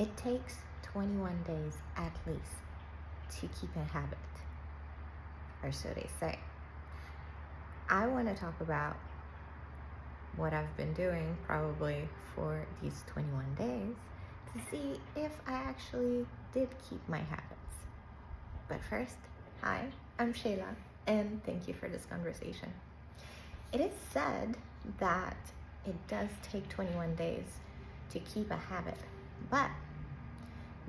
It takes 21 days at least to keep a habit, or so they say. I want to talk about what I've been doing probably for these 21 days to see if I actually did keep my habits. But first, hi, I'm Shayla, and thank you for this conversation. It is said that it does take 21 days to keep a habit, but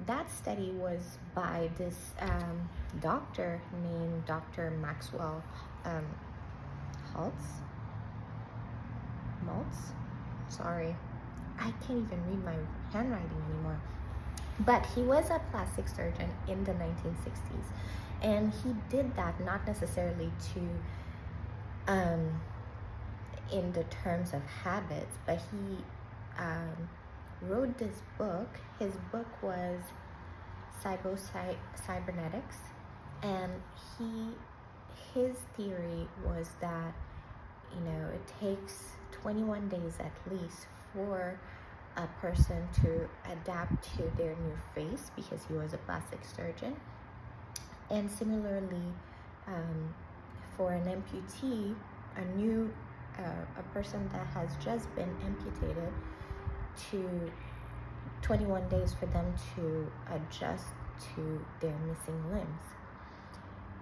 that study was by this doctor named Dr. Maxwell Maltz. Sorry, I can't even read my handwriting anymore. But he was a plastic surgeon in the 1960s, and he did that not necessarily to in the terms of habits, but he wrote this book. His book was Cybernetics, and his theory was that it takes 21 days at least for a person to adapt to their new face, because he was a plastic surgeon. And similarly, for an amputee, a person that has just been amputated, to 21 days for them to adjust to their missing limbs.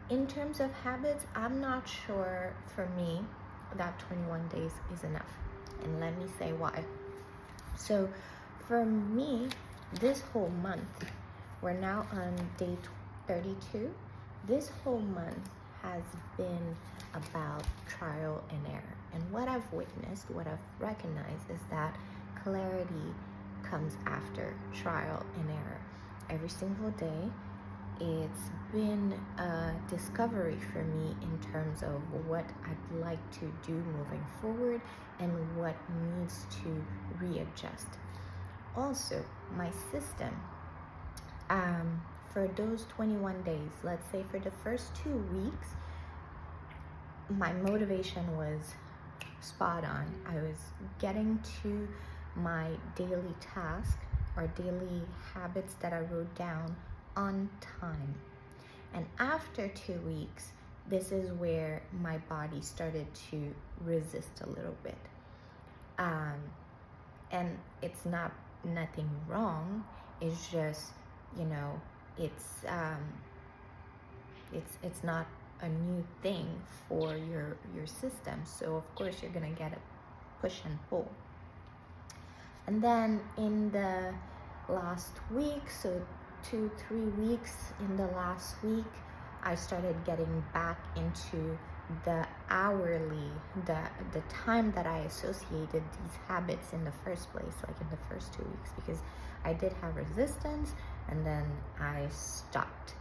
In terms of habits, I'm not sure for me that 21 days is enough. And let me say why. So for me, this whole month, we're now on day 32. This whole month has been about trial and error. And what I've witnessed, what I've recognized is that clarity comes after trial and error. Every single day, it's been a discovery for me in terms of what I'd like to do moving forward and what needs to readjust. Also, my system, for those 21 days, let's say for the first 2 weeks, my motivation was spot on. I was getting to my daily task or daily habits that I wrote down on time. And after 2 weeks, this is where my body started to resist a little bit. And it's nothing wrong. It's just, it's not a new thing for your system. So of course you're gonna get a push and pull. And then in the last week, so 2-3 weeks in the last week, I started getting back into the hourly, the time that I associated these habits in the first place, like in the first 2 weeks, because I did have resistance and then I stopped.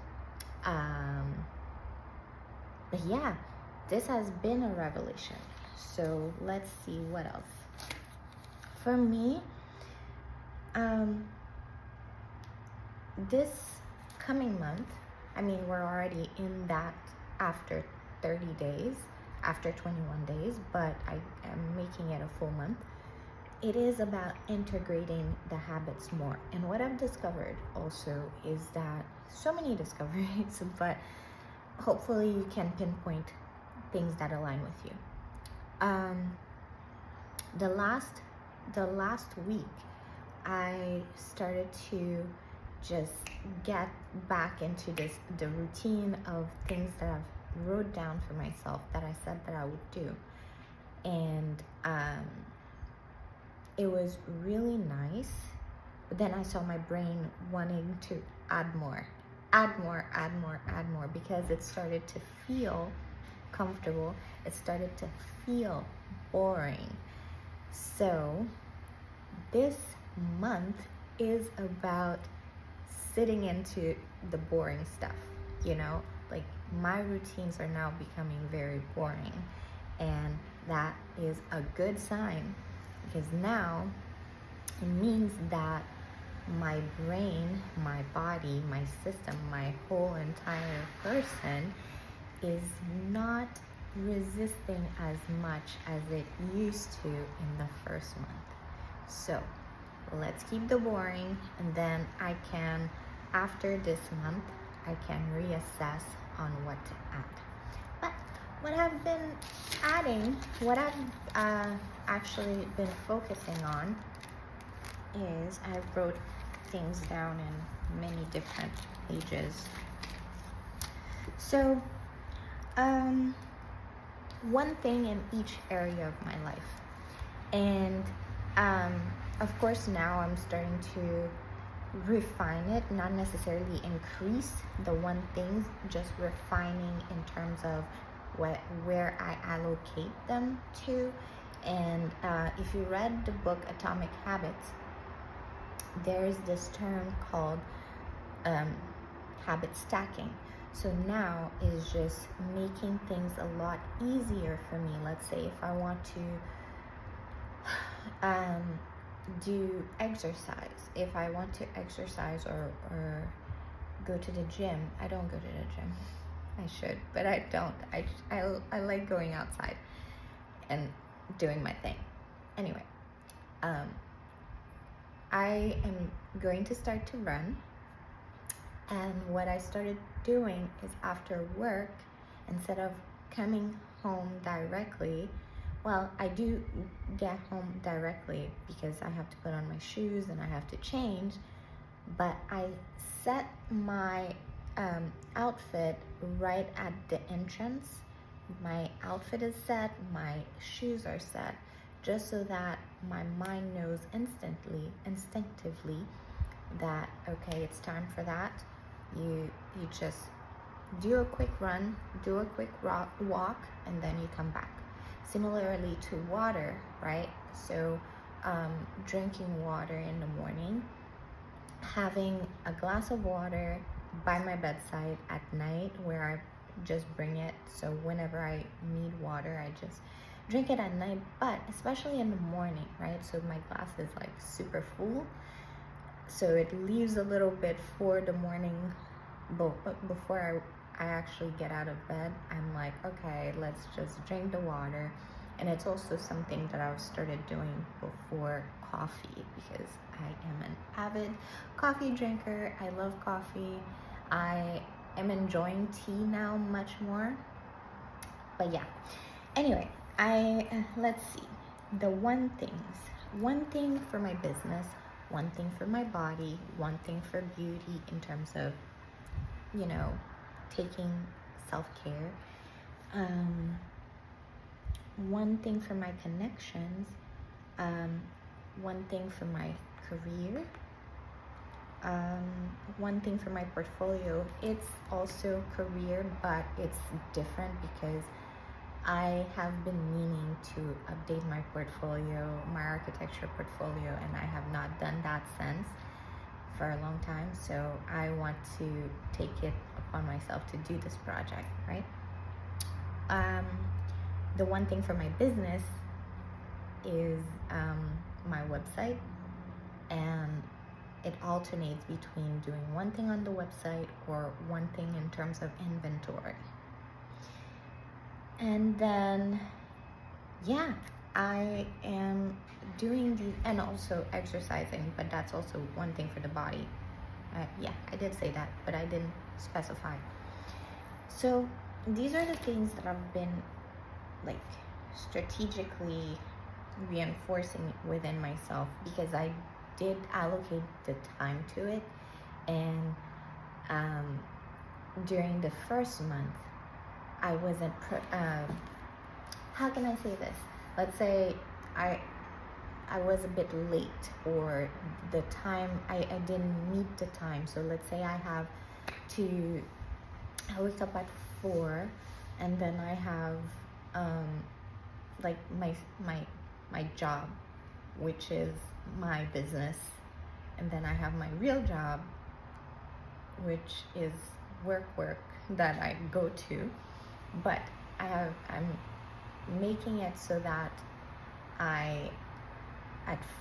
But yeah, this has been a revelation. So let's see what else. For me, this coming month, we're already in that after 30 days, after 21 days, but I am making it a full month. It is about integrating the habits more. And what I've discovered also is that so many discoveries, but hopefully you can pinpoint things that align with you. The last week, I started to just get back into the routine of things that I've wrote down for myself that I said that I would do. And it was really nice. But then I saw my brain wanting to add more, because it started to feel comfortable. It started to feel boring. So this month is about sitting into the boring stuff, like my routines are now becoming very boring, and that is a good sign, because now it means that my brain, my body, my system, my whole entire person is not resisting as much as it used to in the first month. So let's keep the boring, and then I can, after this month, I can reassess on what to add. But what I've been adding, what I've actually been focusing on is I wrote things down in many different pages. So, one thing in each area of my life. And of course, now I'm starting to refine it, not necessarily increase the one things, just refining in terms of where I allocate them to. And if you read the book Atomic Habits, there's this term called habit stacking. So now is just making things a lot easier for me. Let's say if I want to do exercise, if I want to exercise or go to the gym. I don't go to the gym. I should, but I don't. I like going outside and doing my thing. Anyway, I am going to start to run. And what I started doing is after work, instead of coming home directly, well, I do get home directly because I have to put on my shoes and I have to change, but I set my outfit right at the entrance. My outfit is set, my shoes are set, just so that my mind knows instinctively that, okay, it's time for that. You just do a quick run, do a quick walk, and then you come back. Similarly to water, right? So drinking water in the morning, having a glass of water by my bedside at night, where I just bring it. So whenever I need water, I just drink it at night, but especially in the morning, right? So my glass is like super full. So it leaves a little bit for the morning, but before I actually get out of bed, I'm like, okay, let's just drink the water. And it's also something that I've started doing before coffee, because I am an avid coffee drinker. I love coffee. I am enjoying tea now much more. But yeah, anyway, let's see, the one thing for my business, one thing for my body, one thing for beauty in terms of, taking self-care, one thing for my connections, one thing for my career, one thing for my portfolio. It's also career, but it's different because I have been meaning to update my portfolio, my architecture portfolio, and I have not done that since for a long time. So I want to take it upon myself to do this project, right? The one thing for my business is my website, and it alternates between doing one thing on the website or one thing in terms of inventory. And then, yeah, I am doing and also exercising, but that's also one thing for the body. Yeah, I did say that, but I didn't specify. So these are the things that I've been like strategically reinforcing within myself, because I did allocate the time to it. And during the first month, I wasn't how can I say this? Let's say I was a bit late, or the time I didn't meet the time. So let's say I wake up at 4, and then I have like my job, which is my business, and then I have my real job, which is work that I go to. But I'm making it so that at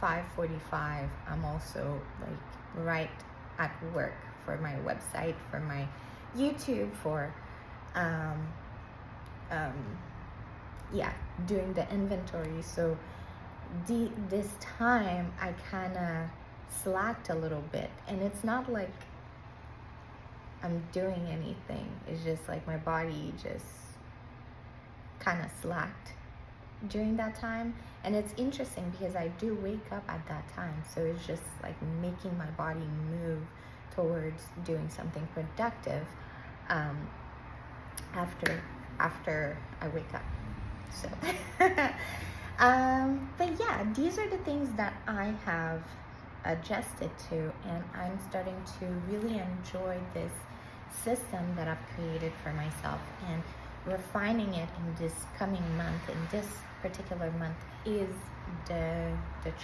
5:45 I'm also like right at work for my website, for my YouTube, for doing the inventory. So this time I kind of slacked a little bit, and it's not like I'm doing anything. It's just like my body just kind of slacked during that time. And it's interesting because I do wake up at that time, so it's just like making my body move towards doing something productive after I wake up. So but yeah, these are the things that I have adjusted to, and I'm starting to really enjoy this system that I've created for myself, and refining it in this coming month. In this particular month is the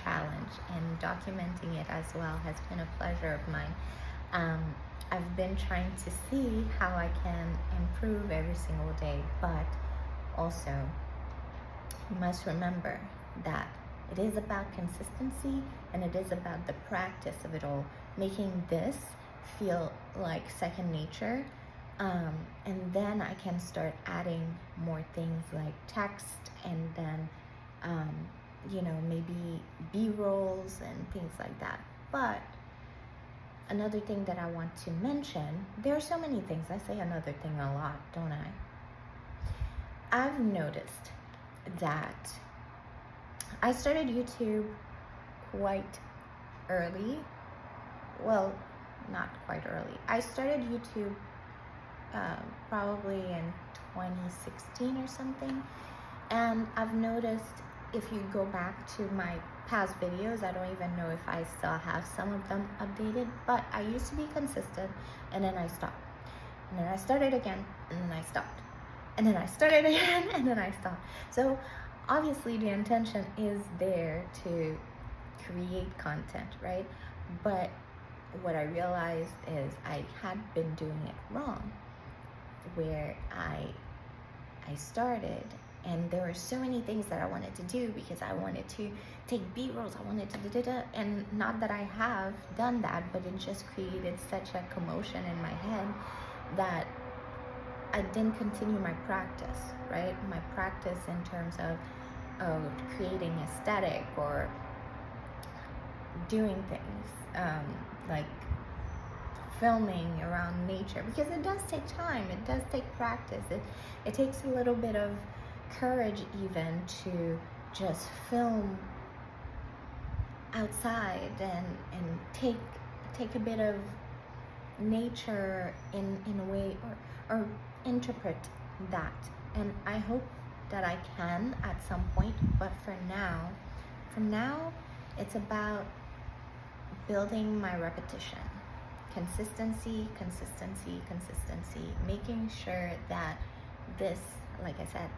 challenge, and documenting it as well has been a pleasure of mine. I've been trying to see how I can improve every single day, but also you must remember that it is about consistency, and it is about the practice of it all, making this feel like second nature. And then I can start adding more things like text, and then, maybe B-rolls and things like that. But another thing that I want to mention, there are so many things. I say another thing a lot, don't I? I've noticed that I started YouTube quite early. Well, not quite early. I started YouTube probably in 2016 or something. And I've noticed, if you go back to my past videos, I don't even know if I still have some of them updated, but I used to be consistent, and then I stopped. And then I started again, and then I stopped. And then I started again, and then I stopped. So obviously the intention is there to create content, right? But what I realized is I had been doing it wrong, where I started, and there were so many things that I wanted to do, because I wanted to take B-rolls, I wanted to and not that I have done that, but it just created such a commotion in my head that I didn't continue my practice, right? My practice in terms of creating aesthetic or doing things like filming around nature, because it does take time, it does take practice, it takes a little bit of courage even to just film outside and take a bit of nature in a way, or interpret that. And I hope that I can at some point, but for now it's about building my repetition. Consistency, making sure that this, like I said,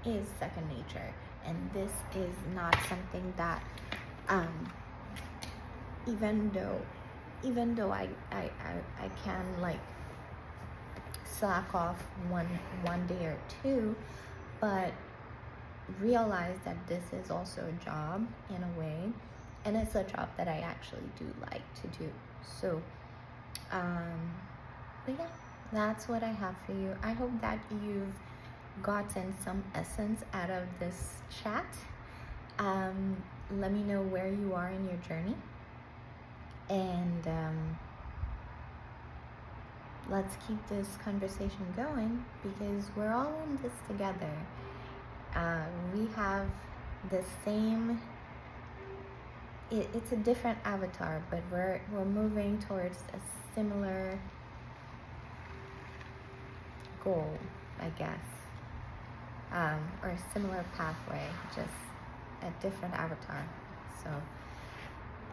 is second nature, and this is not something that even though I can like slack off one day or two, but realize that this is also a job in a way, and it's a job that I actually do like to do. So but yeah, that's what I have for you. I hope that you've gotten some essence out of this chat. Let me know where you are in your journey, and let's keep this conversation going, because we're all in this together. We have the same, it's a different avatar, but we're moving towards a similar goal, I guess, or a similar pathway, just a different avatar. So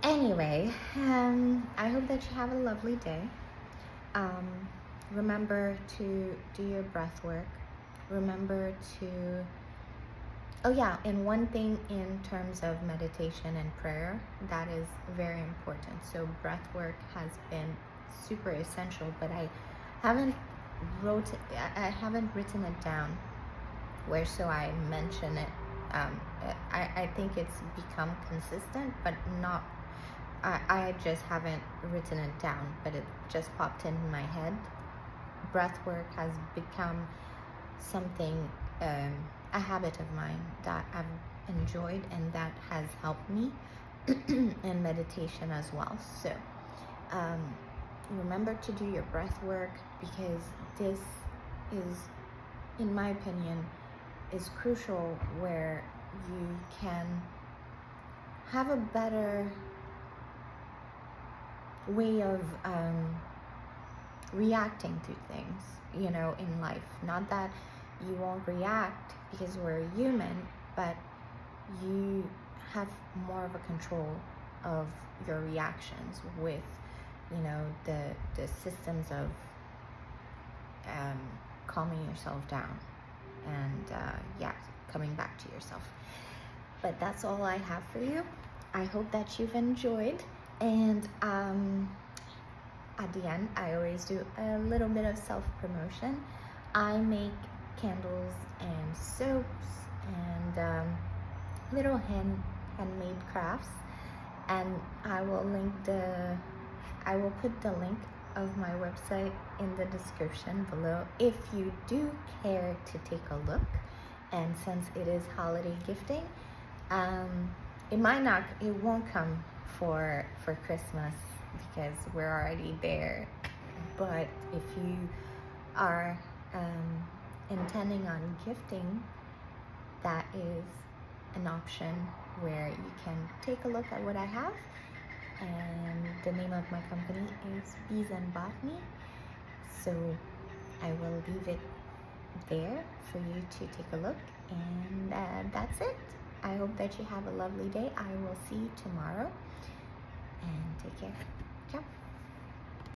anyway, I hope that you have a lovely day. Remember to do your breath work. Remember to, oh yeah, and one thing in terms of meditation and prayer that is very important. So breath work has been super essential, but I haven't written it down where so I mention it. I think it's become consistent, but not, I just haven't written it down, but it just popped in my head. Breath work has become something, a habit of mine that I've enjoyed and that has helped me in meditation as well. So remember to do your breath work, because this is, in my opinion, is crucial, where you can have a better way of reacting to things, in life. Not that you won't react because we're human, but you have more of a control of your reactions with, the systems of calming yourself down and coming back to yourself. But that's all I have for you. I hope that you've enjoyed, and at the end, I always do a little bit of self-promotion. I make candles and soaps and little handmade crafts, and I will put the link of my website in the description below if you do care to take a look. And since it is holiday gifting, it won't come for Christmas because we're already there. But if you are intending on gifting, that is an option where you can take a look at what I have. And the name of my company is Bees and Botany. So I will leave it there for you to take a look. And that's it. I hope that you have a lovely day. I will see you tomorrow. And take care. Ciao.